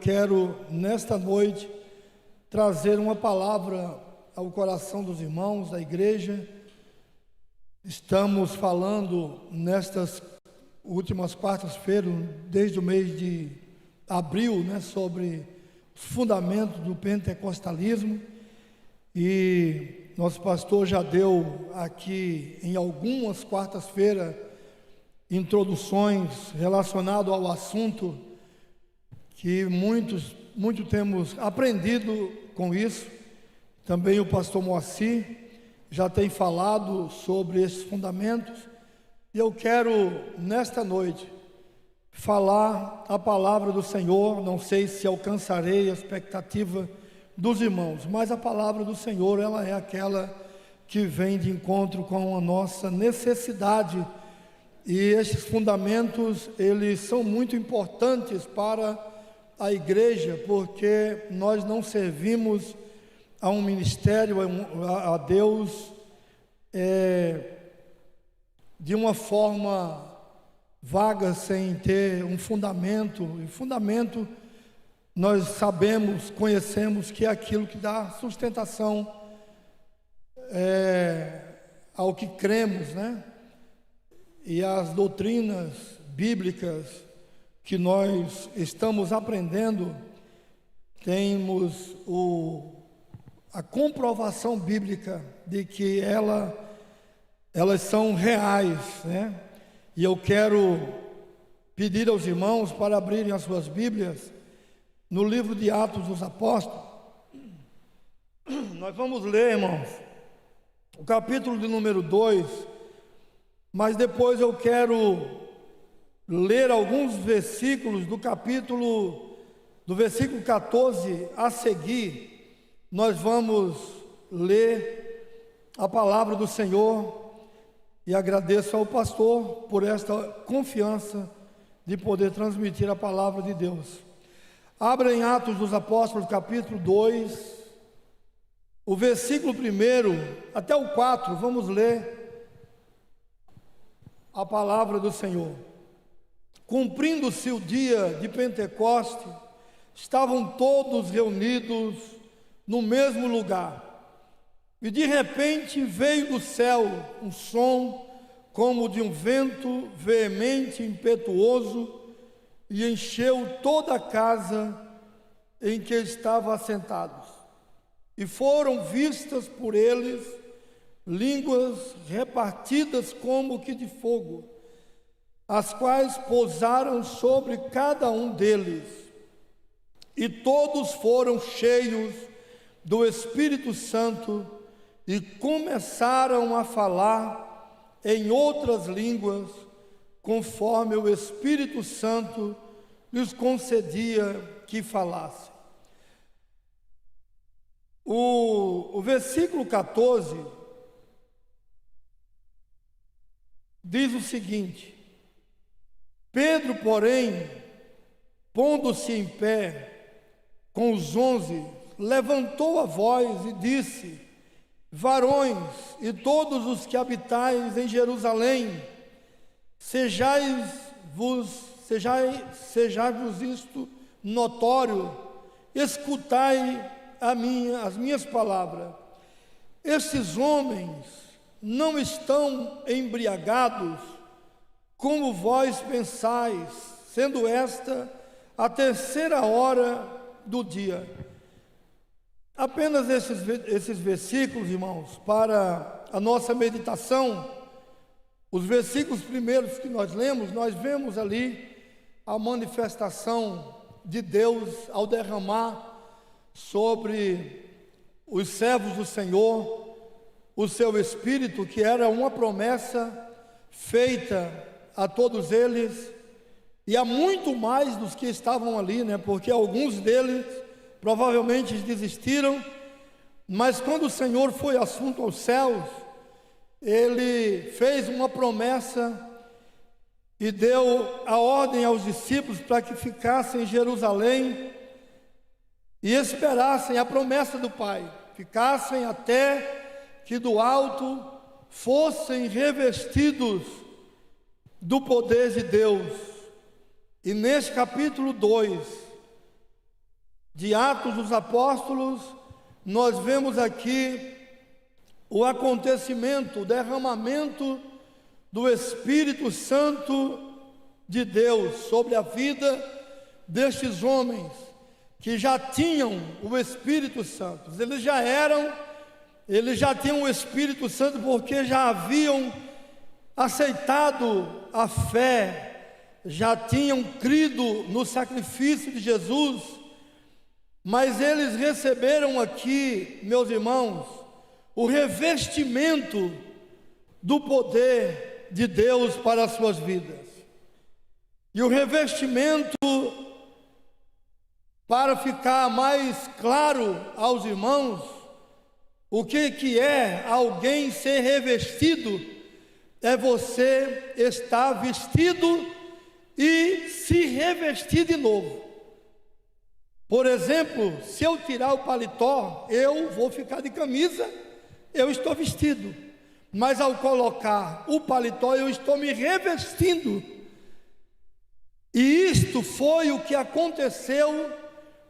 Quero, nesta noite, trazer uma palavra ao coração dos irmãos da igreja. Estamos falando nestas últimas quartas-feiras, desde o mês de abril, sobre os fundamentos do pentecostalismo, e nosso pastor já deu aqui em algumas quartas-feiras introduções relacionadas ao assunto que muito temos aprendido com isso. Também o pastor Moacir já tem falado sobre esses fundamentos, e eu quero nesta noite falar a palavra do Senhor. Não sei se alcançarei a expectativa dos irmãos, mas a palavra do Senhor, ela é aquela que vem de encontro com a nossa necessidade, e esses fundamentos, eles são muito importantes para a igreja, porque nós não servimos a um ministério, a Deus, de uma forma vaga, sem ter um fundamento. E fundamento, nós sabemos, conhecemos que é aquilo que dá sustentação ao que cremos, e as doutrinas bíblicas que nós estamos aprendendo, temos a comprovação bíblica de que elas são reais, E eu quero pedir aos irmãos para abrirem as suas Bíblias no livro de Atos dos Apóstolos. Nós vamos ler, irmãos, o capítulo de número 2, mas depois eu quero ler alguns versículos do versículo 14 a seguir. Nós vamos ler a palavra do Senhor, e agradeço ao pastor por esta confiança de poder transmitir a palavra de Deus. Abra em Atos dos Apóstolos, capítulo 2, o versículo 1 até o 4, vamos ler a palavra do Senhor. Cumprindo-se o dia de Pentecoste, estavam todos reunidos no mesmo lugar, e de repente veio do céu um som como de um vento veemente e impetuoso, e encheu toda a casa em que estavam assentados. E foram vistas por eles línguas repartidas como que de fogo, as quais pousaram sobre cada um deles, e todos foram cheios do Espírito Santo e começaram a falar em outras línguas, conforme o Espírito Santo lhes concedia que falassem. O versículo 14 diz o seguinte: Pedro, porém, pondo-se em pé com os 11, levantou a voz e disse: Varões e todos os que habitais em Jerusalém, sejai-vos isto notório, escutai as minhas palavras. Estes homens não estão embriagados, como vós pensais, sendo esta a terceira hora do dia. Apenas esses versículos, irmãos, para a nossa meditação. Os versículos primeiros que nós lemos, nós vemos ali a manifestação de Deus ao derramar sobre os servos do Senhor o seu Espírito, que era uma promessa feita a todos eles, e a muito mais dos que estavam ali, porque alguns deles provavelmente desistiram, mas quando o Senhor foi assunto aos céus, Ele fez uma promessa e deu a ordem aos discípulos para que ficassem em Jerusalém e esperassem a promessa do Pai, ficassem até que do alto fossem revestidos do poder de Deus. E neste capítulo 2, de Atos dos Apóstolos, nós vemos aqui o acontecimento, o derramamento do Espírito Santo de Deus sobre a vida destes homens que já tinham o Espírito Santo. Eles já tinham o Espírito Santo porque já haviam aceitado a fé, já tinham crido no sacrifício de Jesus, mas eles receberam aqui, meus irmãos, o revestimento do poder de Deus para as suas vidas. E o revestimento, para ficar mais claro aos irmãos, o que é alguém ser revestido, é você estar vestido e se revestir de novo. Por exemplo, se eu tirar o paletó, eu vou ficar de camisa, eu estou vestido. Mas ao colocar o paletó, eu estou me revestindo. E isto foi o que aconteceu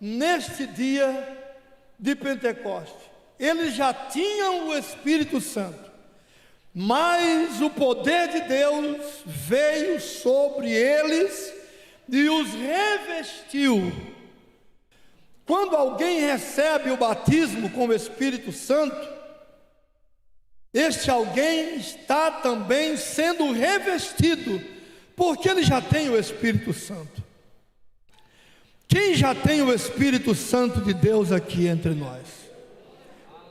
neste dia de Pentecostes. Eles já tinham o Espírito Santo, mas o poder de Deus veio sobre eles e os revestiu. Quando alguém recebe o batismo com o Espírito Santo, este alguém está também sendo revestido, porque ele já tem o Espírito Santo. Quem já tem o Espírito Santo de Deus aqui entre nós?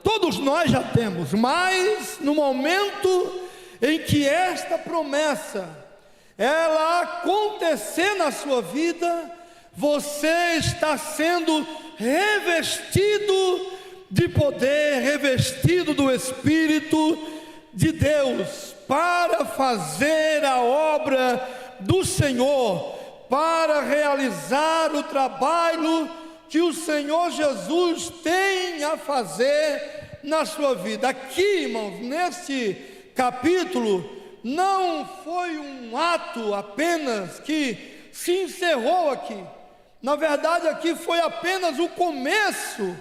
Todos nós já temos, mas no momento em que esta promessa ela acontecer na sua vida, você está sendo revestido de poder, revestido do Espírito de Deus, para fazer a obra do Senhor, para realizar o trabalho que o Senhor Jesus tem a fazer na sua vida. Aqui, irmãos, neste capítulo, não foi um ato apenas que se encerrou aqui. Na verdade, aqui foi apenas o começo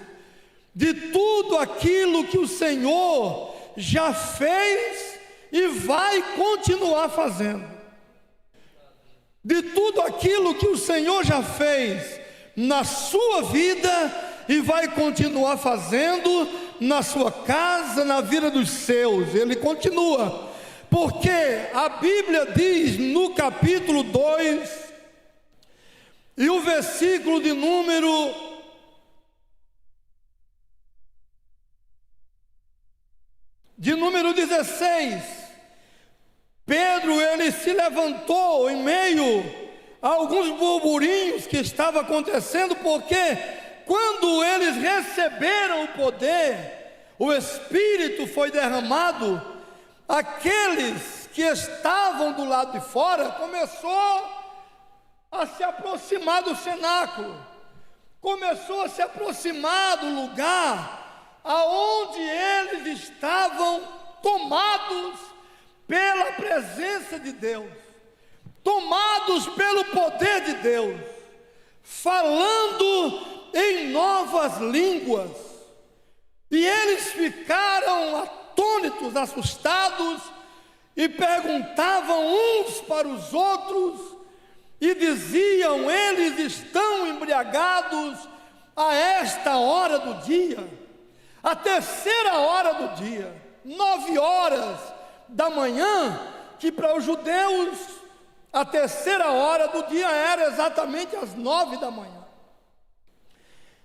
de tudo aquilo que o Senhor já fez e vai continuar fazendo. De tudo aquilo que o Senhor já fez na sua vida e vai continuar fazendo na sua casa, na vida dos seus. Ele continua, porque a Bíblia diz no capítulo 2 e o versículo de número 16, Pedro, ele se levantou em meio a alguns burburinhos que estavam acontecendo, porque quando eles receberam o poder, o Espírito foi derramado, aqueles que estavam do lado de fora começou a se aproximar do cenáculo, começou a se aproximar do lugar aonde eles estavam tomados pela presença de Deus, tomados pelo poder de Deus, falando em novas línguas, e eles ficaram atônitos, assustados, e perguntavam uns para os outros, e diziam: eles estão embriagados a esta hora do dia, a terceira hora do dia, 9 horas da manhã, que para os judeus a terceira hora do dia era exatamente às 9 da manhã.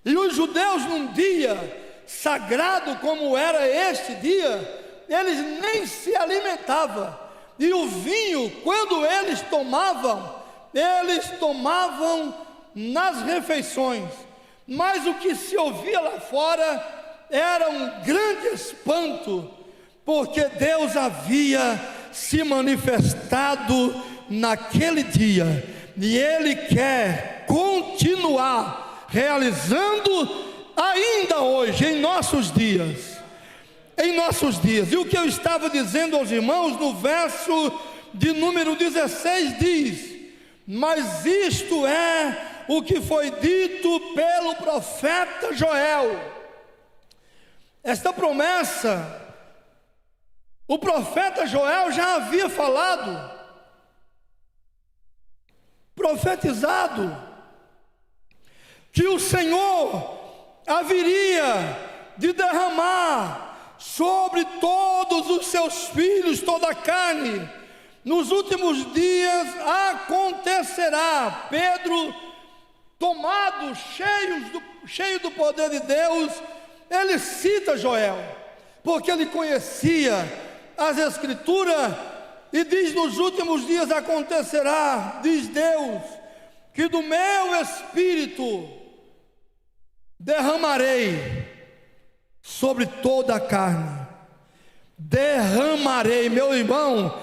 E os judeus, num dia sagrado como era este dia, eles nem se alimentavam. E o vinho, quando eles tomavam nas refeições. Mas o que se ouvia lá fora era um grande espanto, porque Deus havia se manifestado naquele dia, e Ele quer continuar realizando ainda hoje, em nossos dias. E o que eu estava dizendo aos irmãos no verso de número 16 diz: mas isto é o que foi dito pelo profeta Joel. Esta promessa, o profeta Joel já havia falado, profetizado, que o Senhor haveria de derramar sobre todos os seus filhos toda a carne. Nos últimos dias acontecerá. Pedro, tomado, cheio do poder de Deus, ele cita Joel, porque ele conhecia as Escrituras, e diz: nos últimos dias acontecerá, diz Deus, que do meu Espírito derramarei sobre toda a carne. Derramarei, meu irmão,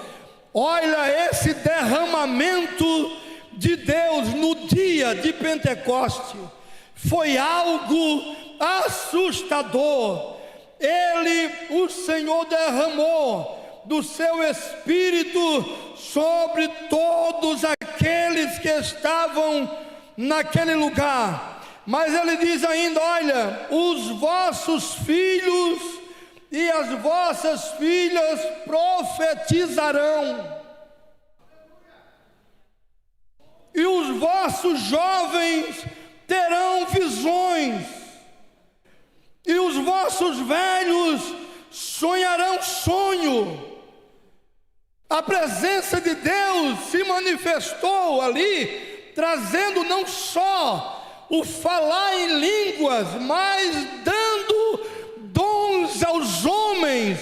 olha esse derramamento de Deus no dia de Pentecoste, foi algo assustador. O Senhor derramou do seu Espírito sobre todos aqueles que estavam naquele lugar. Mas ele diz ainda: olha, os vossos filhos e as vossas filhas profetizarão, e os vossos jovens terão visões, e os vossos velhos sonharão sonho. A presença de Deus se manifestou ali, trazendo não só o falar em línguas, mas dando dons aos homens,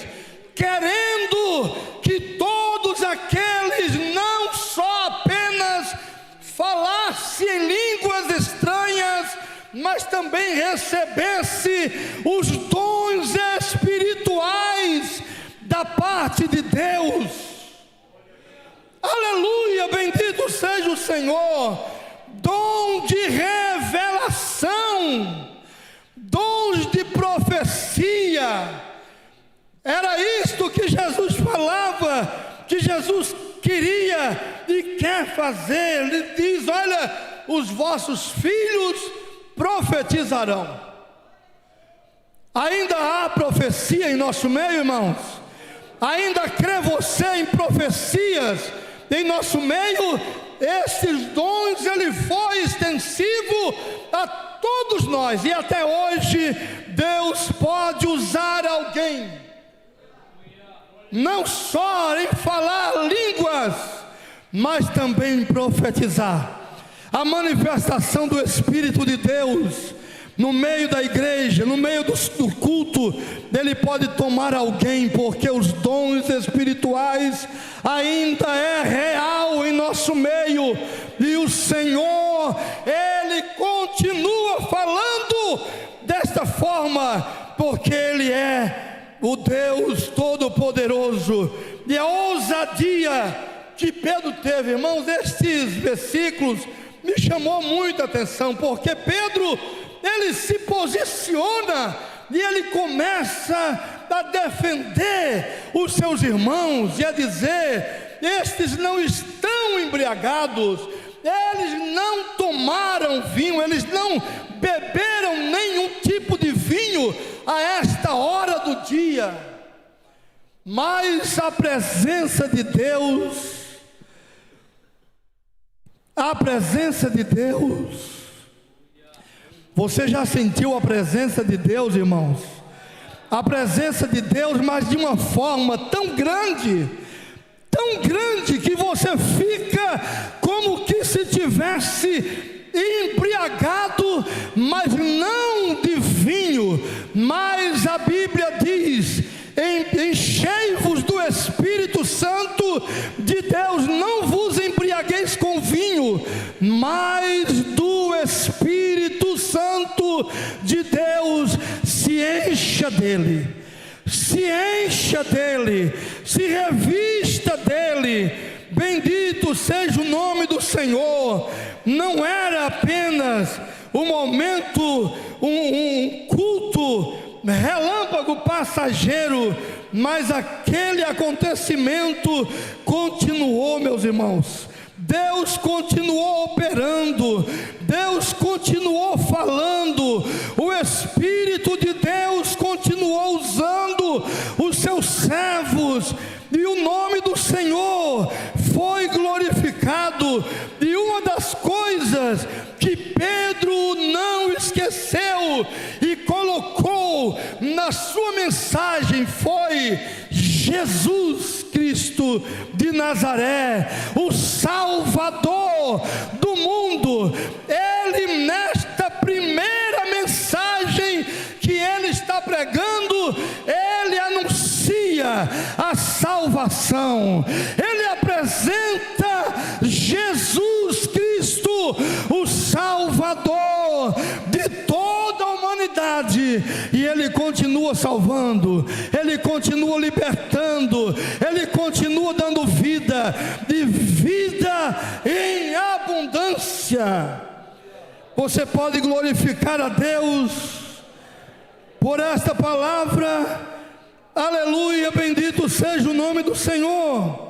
querendo que todos aqueles não só apenas falassem em línguas estranhas, mas também recebesse os dons espirituais da parte de Deus. Aleluia, bendito seja o Senhor. Dom de revelação, dons de profecia. Era isto que Jesus falava, que Jesus queria e quer fazer. Ele diz: olha, os vossos filhos profetizarão. Ainda há profecia em nosso meio, irmãos? Ainda crê você em profecias em nosso meio? Esses dons, ele foi extensivo a todos nós, e até hoje Deus pode usar alguém, não só em falar línguas, mas também em profetizar. A manifestação do Espírito de Deus no meio da igreja, no meio do culto, ele pode tomar alguém, porque os dons espirituais ainda é real em nosso meio, e o Senhor, ele continua falando desta forma, porque ele é o Deus Todo-Poderoso. E a ousadia que Pedro teve, irmãos, estes versículos me chamou muita atenção, porque Pedro, ele se posiciona e ele começa a defender os seus irmãos e a dizer: estes não estão embriagados, eles não tomaram vinho, eles não beberam nenhum tipo de vinho a esta hora do dia, mas a presença de Deus, você já sentiu a presença de Deus, irmãos? A presença de Deus, mas de uma forma tão grande, que você fica como que se tivesse embriagado, mas não de vinho. Mas a Bíblia diz: enchei-vos do Espírito Santo de Deus, não vos embriagueis com vinho, mas do Espírito Santo de Deus. Se encha dele, se revista dele. Bendito seja o nome do Senhor. Não era apenas um momento, um culto relâmpago passageiro, mas aquele acontecimento continuou, meus irmãos. Deus continuou operando, Deus continuou falando, o Espírito de Deus continuou usando os seus servos, e o nome do Senhor foi glorificado. E uma das coisas que Pedro não esqueceu e colocou na sua mensagem foi Jesus Cristo de Nazaré, o Salvador do mundo. Ele, nesta primeira mensagem que ele está pregando, ele anuncia a salvação, ele apresenta Jesus Cristo, o Salvador de toda a humanidade, e ele continua salvando, ele continua libertando, ele continua dando vida, e vida em abundância. Você pode glorificar a Deus por esta palavra. Aleluia, bendito seja o nome do Senhor.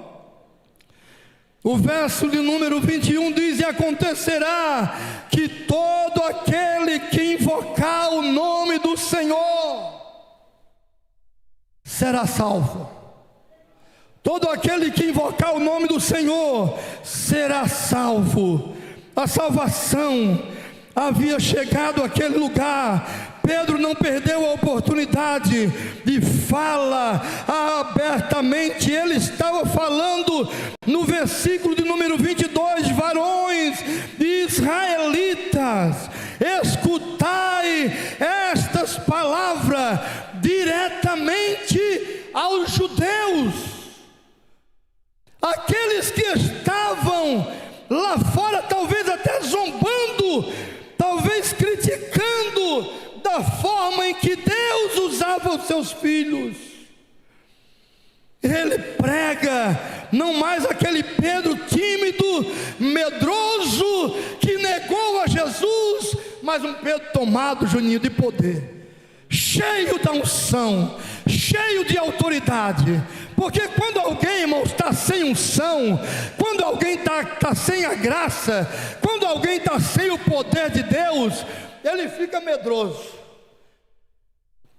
O verso de número 21 diz: e acontecerá que todo aquele que invocar o nome do Senhor será salvo. Todo aquele que invocar o nome do Senhor será salvo. A salvação havia chegado àquele lugar. Pedro não perdeu a oportunidade de fala abertamente. Ele estava falando no versículo de número 22: varões israelitas, escutai estas palavras diretamente aos judeus, aqueles que estavam lá fora, talvez até zombando, talvez criticando da forma em que Deus usava os seus filhos. Ele prega, não mais aquele Pedro tímido, medroso, que negou a Jesus, mas um Pedro tomado, Juninho, de poder, cheio da unção, cheio de autoridade. Porque quando alguém, irmão, está sem unção, quando alguém está sem a graça, quando alguém está sem o poder de Deus, ele fica medroso,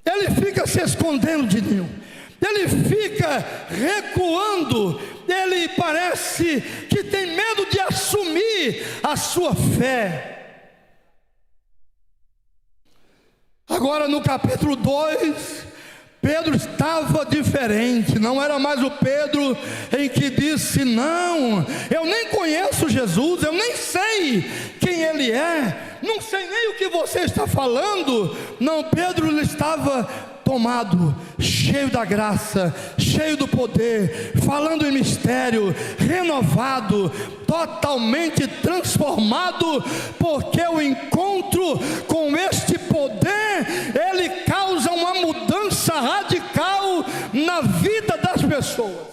ele fica se escondendo de Deus, ele fica recuando, ele parece que tem medo de assumir a sua fé. Agora no capítulo 2, Pedro estava diferente. Não era mais o Pedro em que disse: não, eu nem conheço Jesus, eu nem sei quem ele é, não sei nem o que você está falando. Não, Pedro estava tomado, cheio da graça, cheio do poder, falando em mistério, renovado, totalmente transformado, porque o encontro com este poder, ele causa uma mudança radical na vida das pessoas.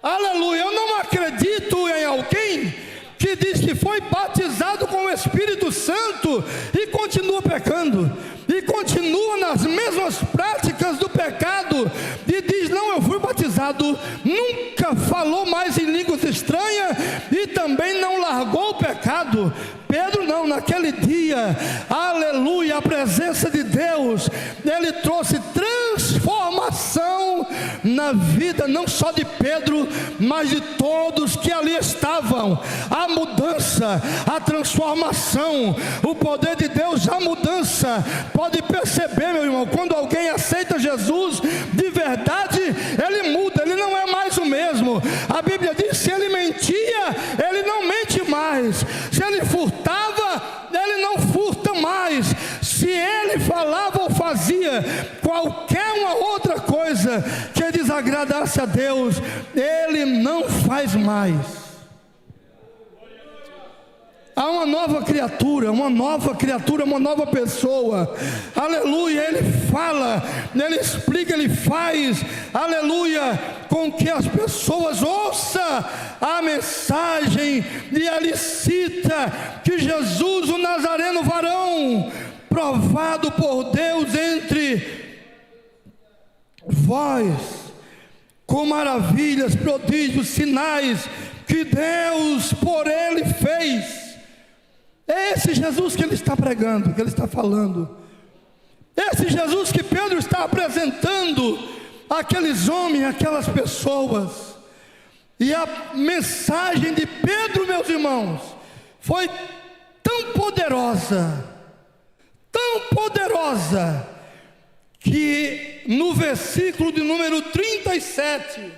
Aleluia. Eu não acredito em alguém que diz que foi batizado com o Espírito Santo e continua pecando, e continua nas mesmas práticas do pecado, e diz: não, eu fui batizado, nunca falou mais em línguas estranhas, e também não largou o pecado. Pedro não, naquele dia, aleluia, a presença de Deus, ele trouxe transformação na vida, não só de Pedro, mas de todos que ali estavam. A mudança, a transformação, o poder de Deus, a mudança. Pode perceber, meu irmão, quando alguém aceita Jesus de verdade, ele muda, ele não é mais o mesmo. A Bíblia diz: se ele mentia, ele não mente mais. Se ele furtava, ele não furta mais. Se ele falava ou fazia qualquer uma outra coisa que desagradasse a Deus, ele não faz mais. Há uma nova criatura, uma nova pessoa, aleluia. Ele fala, ele explica, ele faz, aleluia, com que as pessoas ouçam a mensagem, e ele cita que Jesus, o Nazareno varão, provado por Deus entre vós, com maravilhas, prodígios, sinais que Deus por ele fez. É esse Jesus que ele está pregando, que ele está falando. Esse Jesus que Pedro está apresentando àqueles homens, àquelas pessoas. E a mensagem de Pedro, meus irmãos, foi tão poderosa, que no versículo de número 37,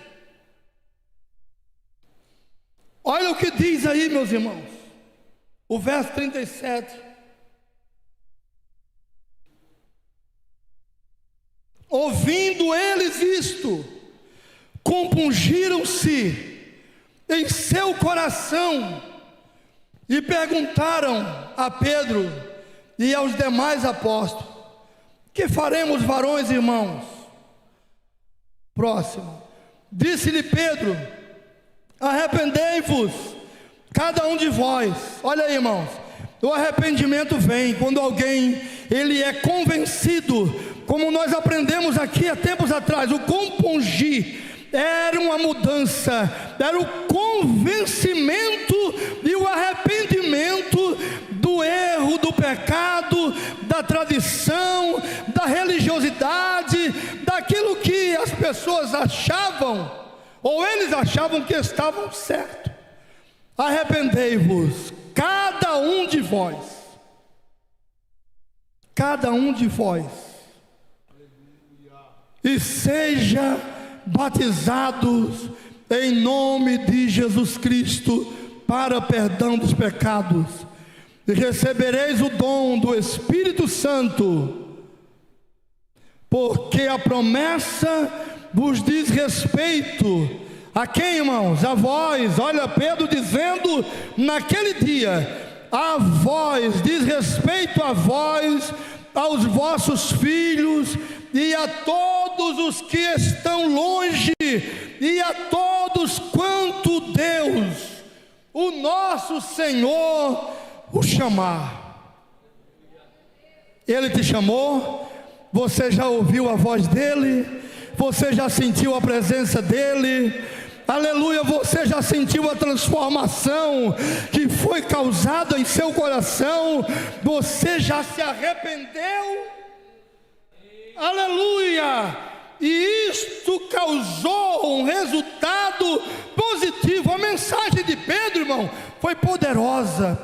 olha o que diz aí, meus irmãos, o verso 37. Ouvindo eles isto, compungiram-se em seu coração e perguntaram a Pedro e aos demais apóstolos: que faremos, varões, irmãos? Próximo. Disse-lhe Pedro: arrependei-vos, cada um de vós. Olha aí, irmãos, o arrependimento vem quando alguém ele é convencido, como nós aprendemos aqui há tempos atrás. O compungir era uma mudança, era o convencimento e o arrependimento do erro, do pecado, da tradição, da religiosidade, daquilo que as pessoas achavam, ou eles achavam que estavam certo. Arrependei-vos, cada um de vós, e seja batizados em nome de Jesus Cristo para perdão dos pecados, e recebereis o dom do Espírito Santo, porque a promessa vos diz respeito. A quem, irmãos? A vós. Olha Pedro dizendo naquele dia: a vós, diz respeito a vós, aos vossos filhos e a todos os que estão longe, e a todos quanto Deus, o nosso Senhor, o chamar. Ele te chamou, você já ouviu a voz dele, você já sentiu a presença dele, aleluia, você já sentiu a transformação que foi causada em seu coração, você já se arrependeu, aleluia, e isto causou um resultado positivo. A mensagem de Pedro, irmão, foi poderosa,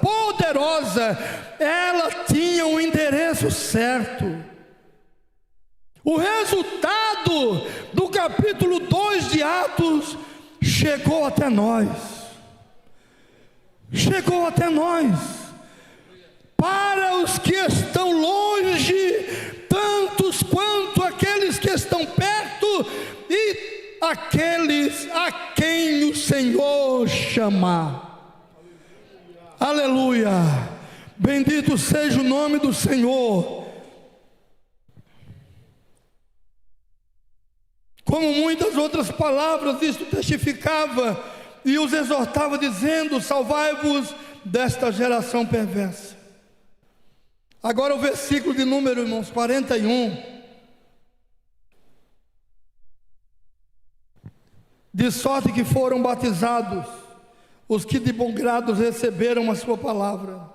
ela tinha o endereço certo. O resultado do capítulo 2 de Atos chegou até nós, para os que estão longe, tantos quanto aqueles que estão perto, e aqueles a quem o Senhor chamar. Aleluia, bendito seja o nome do Senhor. Como muitas outras palavras, isto testificava e os exortava, dizendo: salvai-vos desta geração perversa. Agora o versículo de número, irmãos, 41, de sorte que foram batizados os que de bom grado receberam a sua palavra.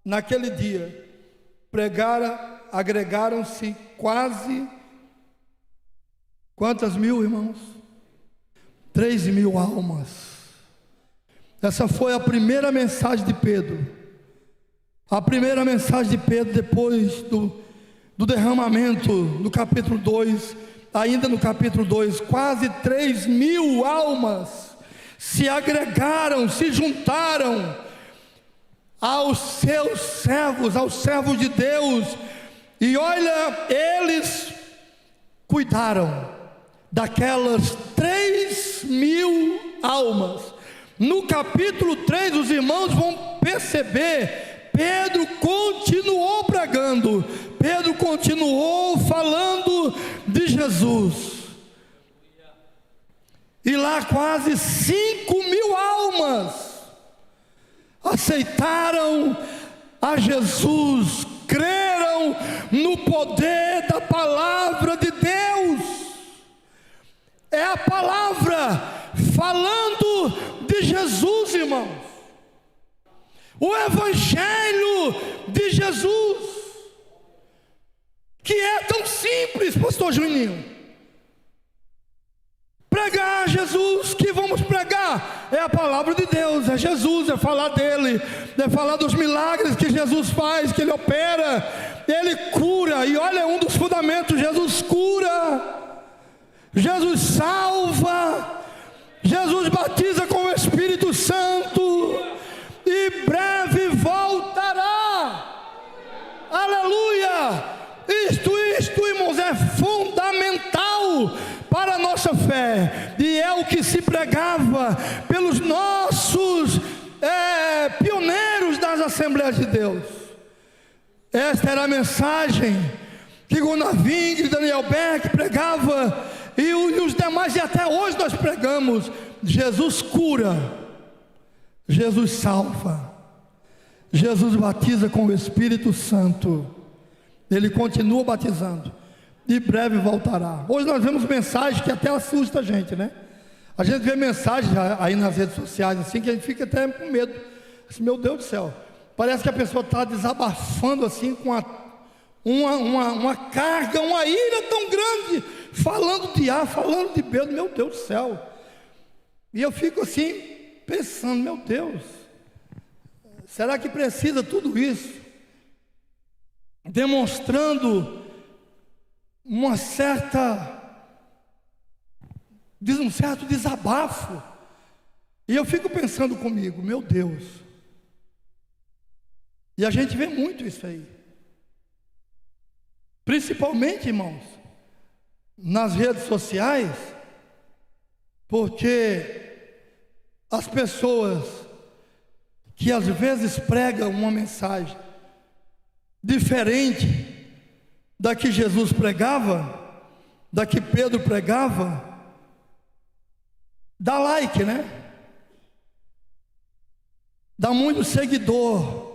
Naquele dia agregaram-se quase, quantas mil, irmãos? 3.000 almas. Essa foi a primeira mensagem de Pedro. A primeira mensagem de Pedro depois do derramamento no capítulo 2, ainda no capítulo 2, quase 3.000 almas se agregaram, se juntaram aos seus servos, aos servos de Deus, e olha, eles cuidaram daquelas 3.000 almas. No capítulo 3, os irmãos vão perceber, Pedro continuou pregando, Pedro continuou falando de Jesus, e lá quase 5.000 almas aceitaram a Jesus, creram no poder da palavra de Deus. É a palavra falando de de Jesus, irmãos. O Evangelho de Jesus, que é tão simples, pastor Juninho. Pregar Jesus, que vamos pregar? É a palavra de Deus, é Jesus, é falar dele, é falar dos milagres que Jesus faz, que ele opera, ele cura. E olha, um dos fundamentos: Jesus cura, Jesus salva, Jesus batiza com o Espírito Santo, e breve voltará. Aleluia! Isto, irmãos, é fundamental para a nossa fé, e é o que se pregava pelos nossos pioneiros das Assembleias de Deus. Esta era a mensagem que Gunaving e Daniel Beck pregava, e os demais, e até hoje nós pregamos: Jesus cura, Jesus salva, Jesus batiza com o Espírito Santo, ele continua batizando, e breve voltará. Hoje nós vemos mensagens que até assusta a gente, né? A gente vê mensagens aí nas redes sociais assim, que a gente fica até com medo, assim, meu Deus do céu, parece que a pessoa está desabafando assim, com uma carga, uma ira tão grande, falando de A, falando de B, meu Deus do céu. E eu fico assim, pensando, meu Deus, será que precisa tudo isso? Demonstrando um certo desabafo. E eu fico pensando comigo, meu Deus. E a gente vê muito isso aí, principalmente, irmãos, nas redes sociais, porque as pessoas que às vezes pregam uma mensagem diferente da que Jesus pregava, da que Pedro pregava, dá like, né? Dá muito seguidor.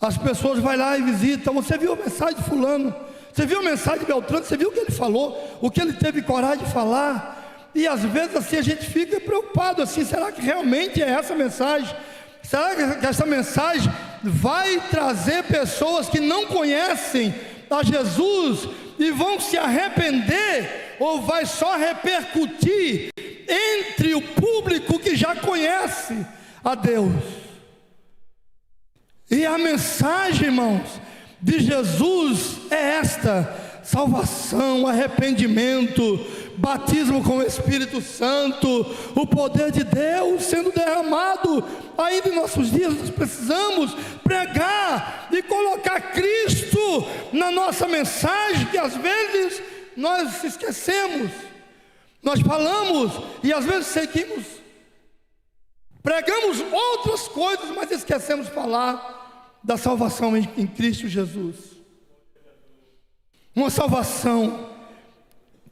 As pessoas vão lá e visitam. Você viu a mensagem de fulano? Você viu a mensagem de Beltrano? Você viu o que ele falou? O que ele teve coragem de falar? E às vezes assim a gente fica preocupado assim, será que realmente é essa mensagem? Será que essa mensagem vai trazer pessoas que não conhecem a Jesus e vão se arrepender, ou vai só repercutir entre o público que já conhece a Deus? E a mensagem, irmãos, de Jesus é esta: salvação, arrependimento, batismo com o Espírito Santo, o poder de Deus sendo derramado. Ainda em nossos dias nós precisamos pregar e colocar Cristo na nossa mensagem, que às vezes nós esquecemos. Nós falamos e às vezes seguimos, pregamos outras coisas, mas esquecemos de falar da salvação em Cristo Jesus. Uma salvação,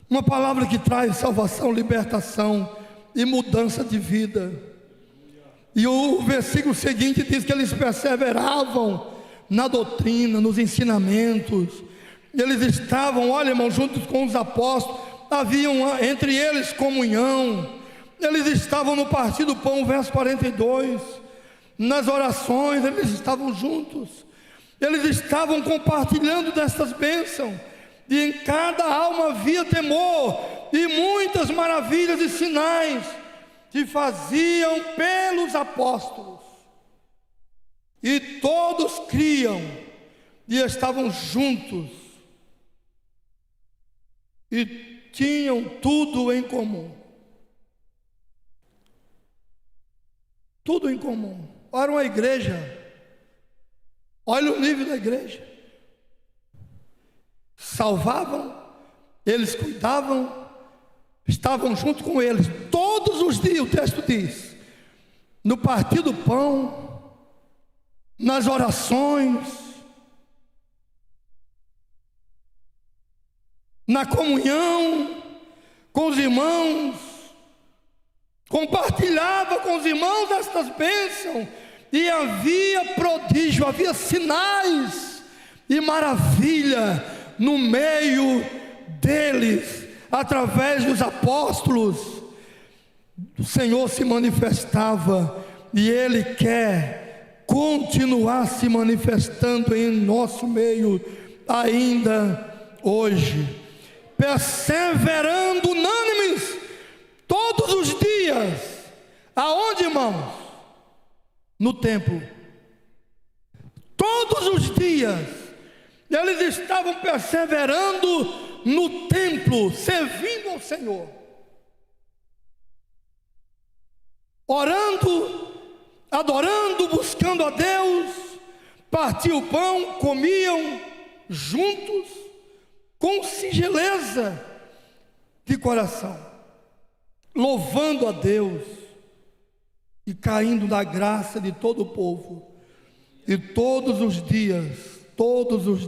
uma palavra que traz salvação, libertação e mudança de vida. E o versículo seguinte diz que eles perseveravam na doutrina, nos ensinamentos. Eles estavam, olha, irmão, juntos com os apóstolos, haviam entre eles comunhão. Eles estavam no partir do pão, verso 42. Nas orações, eles estavam juntos. Eles estavam compartilhando destas bênçãos. E em cada alma havia temor, e muitas maravilhas e sinais se faziam pelos apóstolos. E todos criam e estavam juntos, e tinham tudo em comum. Tudo em comum. Era uma igreja. Olha o nível da igreja. Salvavam, eles cuidavam, estavam junto com eles todos os dias. O texto diz: no partir do pão, nas orações, na comunhão com os irmãos, compartilhava com os irmãos estas bênçãos, e havia prodígio, havia sinais e maravilha no meio deles, através dos apóstolos. o Senhor se manifestava, e Ele quer continuar se manifestando em nosso meio ainda hoje, perseverando unânimes todos os dias. Aonde, irmãos? No templo. Todos os dias eles estavam perseverando no templo, servindo ao Senhor, orando, adorando, buscando a Deus. Partiam o pão, comiam juntos, com singeleza de coração, louvando a Deus e caindo na graça de todo o povo. E todos os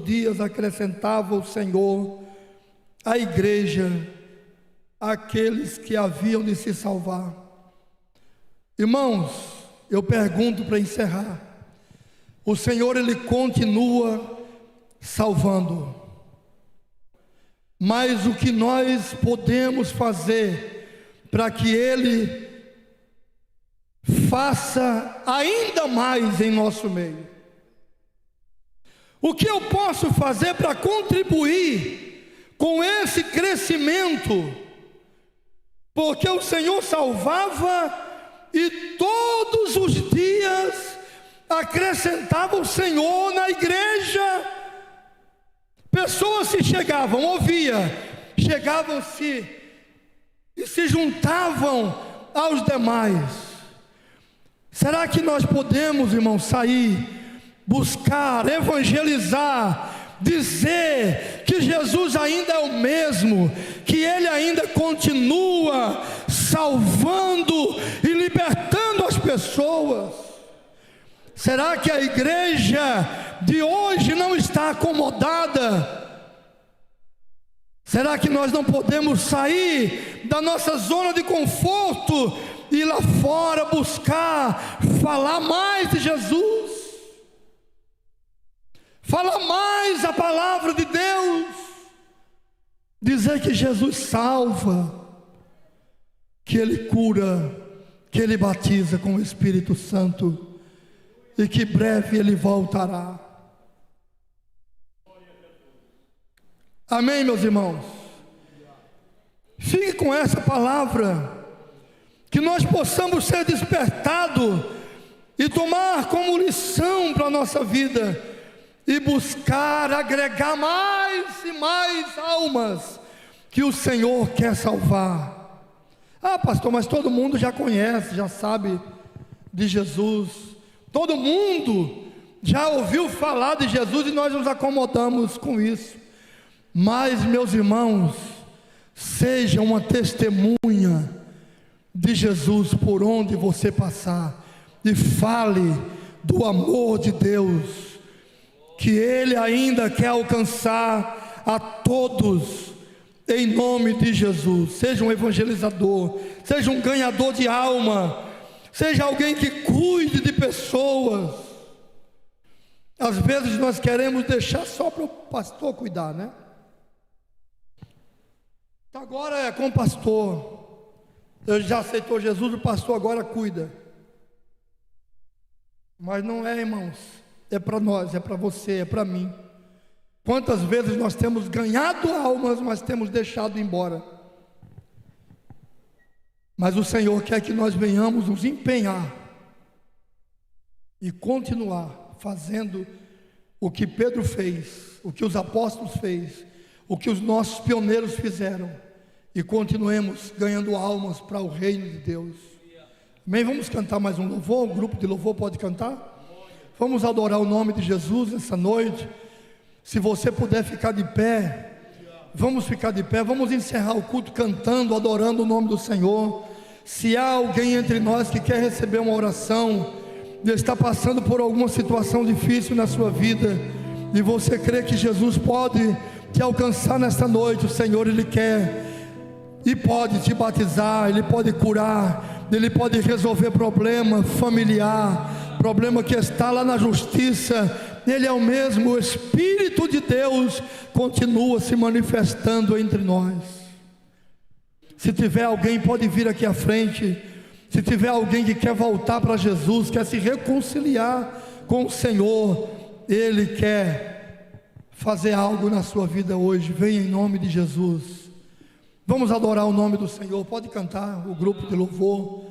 dias acrescentava o Senhor à igreja aqueles que haviam de se salvar. Irmãos, eu pergunto para encerrar: o Senhor, Ele continua salvando, mas o que nós podemos fazer para que Ele faça ainda mais em nosso meio? O que eu posso fazer para contribuir com esse crescimento? Porque o Senhor salvava e todos os dias acrescentava o Senhor na igreja. Pessoas se chegavam, chegavam-se e se juntavam aos demais. Será que nós podemos, irmãos, sair, buscar, evangelizar, dizer que Jesus ainda é o mesmo, que Ele ainda continua salvando e libertando as pessoas? Será que a igreja de hoje não está acomodada? Será que nós não podemos sair da nossa zona de conforto e ir lá fora buscar falar mais de Jesus, falar mais a palavra de Deus, dizer que Jesus salva, que Ele cura, que Ele batiza com o Espírito Santo e que breve Ele voltará? Amém, meus irmãos? Fique com essa palavra, que nós possamos ser despertados e tomar como lição para a nossa vida, e buscar agregar mais e mais almas que o Senhor quer salvar. Ah, pastor, mas todo mundo já conhece, já sabe de Jesus, todo mundo já ouviu falar de Jesus e nós nos acomodamos com isso. Mas, meus irmãos, seja uma testemunha de Jesus por onde você passar, e fale do amor de Deus, que Ele ainda quer alcançar a todos, em nome de Jesus. Seja um evangelizador, seja um ganhador de alma, seja alguém que cuide de pessoas. Às vezes nós queremos deixar só para o pastor cuidar, né? Agora é com o pastor, ele já aceitou Jesus, o pastor agora cuida. Mas não é, irmãos, é para nós, é para você, é para mim. Quantas vezes nós temos ganhado almas, mas temos deixado embora? Mas o Senhor quer que nós venhamos nos empenhar e continuar fazendo o que Pedro fez, o que os apóstolos fez, o que os nossos pioneiros fizeram, e continuemos ganhando almas para o reino de Deus. Amém? Vamos cantar mais um louvor. O grupo de louvor pode cantar. Vamos adorar o nome de Jesus nessa noite. Se você puder ficar de pé, vamos ficar de pé. Vamos encerrar o culto cantando, adorando o nome do Senhor. Se há alguém entre nós que quer receber uma oração, e está passando por alguma situação difícil na sua vida, e você crê que Jesus pode te alcançar nesta noite, o Senhor, Ele quer e pode te batizar, Ele pode curar, Ele pode resolver problema familiar, problema que está lá na justiça. Ele é o mesmo, o Espírito de Deus continua se manifestando entre nós. Se tiver alguém, pode vir aqui à frente. Se tiver alguém que quer voltar para Jesus, quer se reconciliar com o Senhor, Ele quer fazer algo na sua vida hoje. Venha em nome de Jesus. Vamos adorar o nome do Senhor. Pode cantar o grupo de louvor.